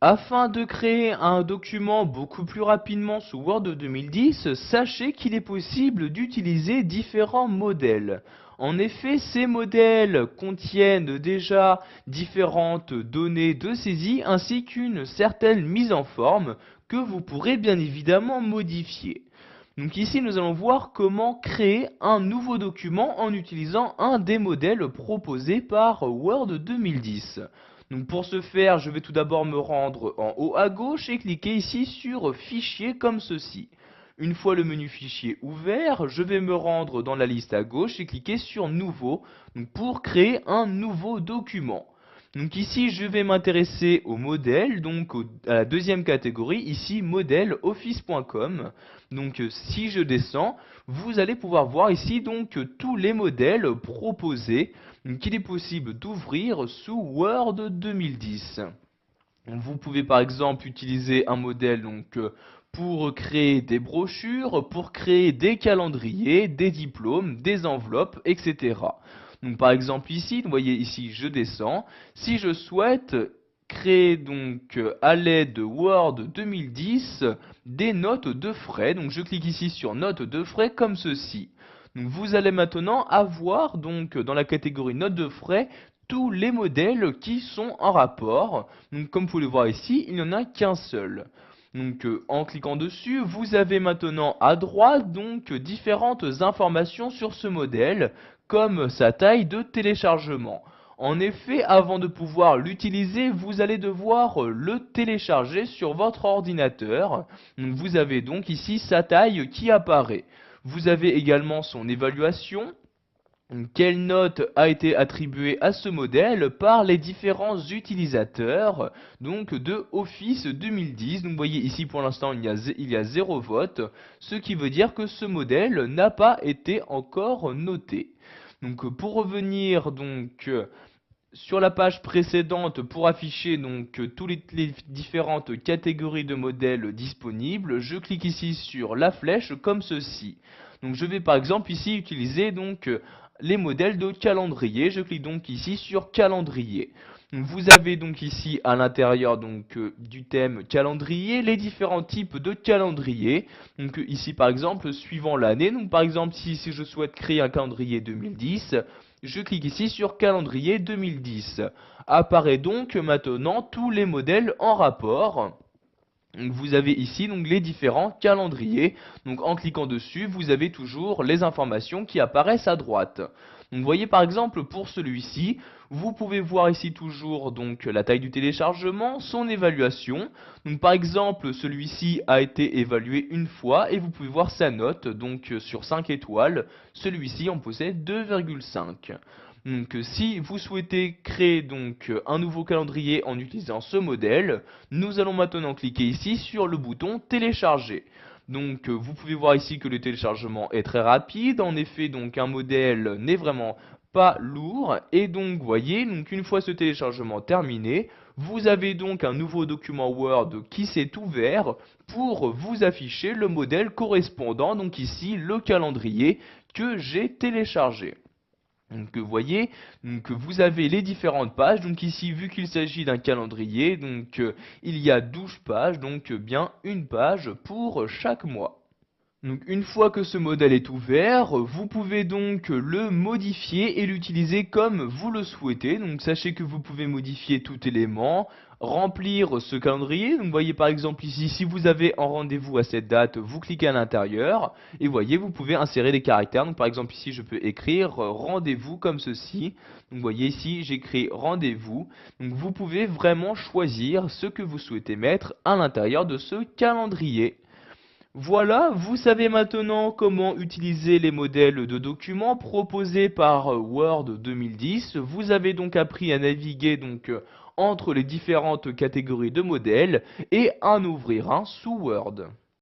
Afin de créer un document beaucoup plus rapidement sous Word 2010, sachez qu'il est possible d'utiliser différents modèles. En effet, ces modèles contiennent déjà différentes données de saisie ainsi qu'une certaine mise en forme que vous pourrez bien évidemment modifier. Donc ici, nous allons voir comment créer un nouveau document en utilisant un des modèles proposés par Word 2010. Donc pour ce faire, je vais tout d'abord me rendre en haut à gauche et cliquer ici sur Fichier comme ceci. Une fois le menu Fichier ouvert, je vais me rendre dans la liste à gauche et cliquer sur Nouveau pour créer un nouveau document. Donc ici, je vais m'intéresser au modèle, donc à la deuxième catégorie, ici modèle office.com. Donc si je descends, vous allez pouvoir voir ici donc tous les modèles proposés qu'il est possible d'ouvrir sous Word 2010. Vous pouvez par exemple utiliser un modèle pour créer des brochures, pour créer des calendriers, des diplômes, des enveloppes, etc. Donc par exemple ici, vous voyez ici je descends. Si je souhaite créer à l'aide de Word 2010 des notes de frais, donc je clique ici sur notes de frais comme ceci. Donc vous allez maintenant avoir dans la catégorie notes de frais tous les modèles qui sont en rapport. Donc comme vous pouvez le voir ici, il n'y en a qu'un seul. Donc en cliquant dessus, vous avez maintenant à droite différentes informations sur ce modèle, comme sa taille de téléchargement. En effet, avant de pouvoir l'utiliser, vous allez devoir le télécharger sur votre ordinateur. Donc, vous avez donc ici sa taille qui apparaît. Vous avez également son évaluation. Quelle note a été attribuée à ce modèle par les différents utilisateurs de Office 2010. Donc vous voyez ici pour l'instant il y a 0 vote, ce qui veut dire que ce modèle n'a pas été encore noté. Donc pour revenir sur la page précédente pour afficher toutes les différentes catégories de modèles disponibles, je clique ici sur la flèche comme ceci. Donc je vais par exemple ici utiliser les modèles de calendrier. Je clique donc ici sur calendrier. Vous avez donc ici à l'intérieur du thème calendrier les différents types de calendrier. Donc ici par exemple suivant l'année. Donc par exemple si je souhaite créer un calendrier 2010, je clique ici sur calendrier 2010. Apparaît donc maintenant tous les modèles en rapport. Donc vous avez ici les différents calendriers. Donc en cliquant dessus, vous avez toujours les informations qui apparaissent à droite. Donc vous voyez par exemple pour celui-ci, vous pouvez voir ici toujours la taille du téléchargement, son évaluation. Donc par exemple, celui-ci a été évalué une fois et vous pouvez voir sa note sur 5 étoiles. Celui-ci en possède 2,5. Donc si vous souhaitez créer un nouveau calendrier en utilisant ce modèle, nous allons maintenant cliquer ici sur le bouton télécharger. Donc vous pouvez voir ici que le téléchargement est très rapide. En effet, un modèle n'est vraiment pas lourd. Et donc vous voyez, une fois ce téléchargement terminé, vous avez un nouveau document Word qui s'est ouvert pour vous afficher le modèle correspondant, donc ici le calendrier que j'ai téléchargé. Donc vous voyez, vous avez les différentes pages. Donc ici, vu qu'il s'agit d'un calendrier, il y a 12 pages, bien une page pour chaque mois. Donc une fois que ce modèle est ouvert, vous pouvez le modifier et l'utiliser comme vous le souhaitez. Donc sachez que vous pouvez modifier tout élément, remplir ce calendrier. Donc voyez par exemple ici, si vous avez un rendez-vous à cette date, vous cliquez à l'intérieur et voyez, vous pouvez insérer des caractères. Donc par exemple ici, je peux écrire rendez-vous comme ceci. Donc voyez ici, j'écris rendez-vous. Donc vous pouvez vraiment choisir ce que vous souhaitez mettre à l'intérieur de ce calendrier. Voilà, vous savez maintenant comment utiliser les modèles de documents proposés par Word 2010. Vous avez donc appris à naviguer entre les différentes catégories de modèles et à en ouvrir un sous Word.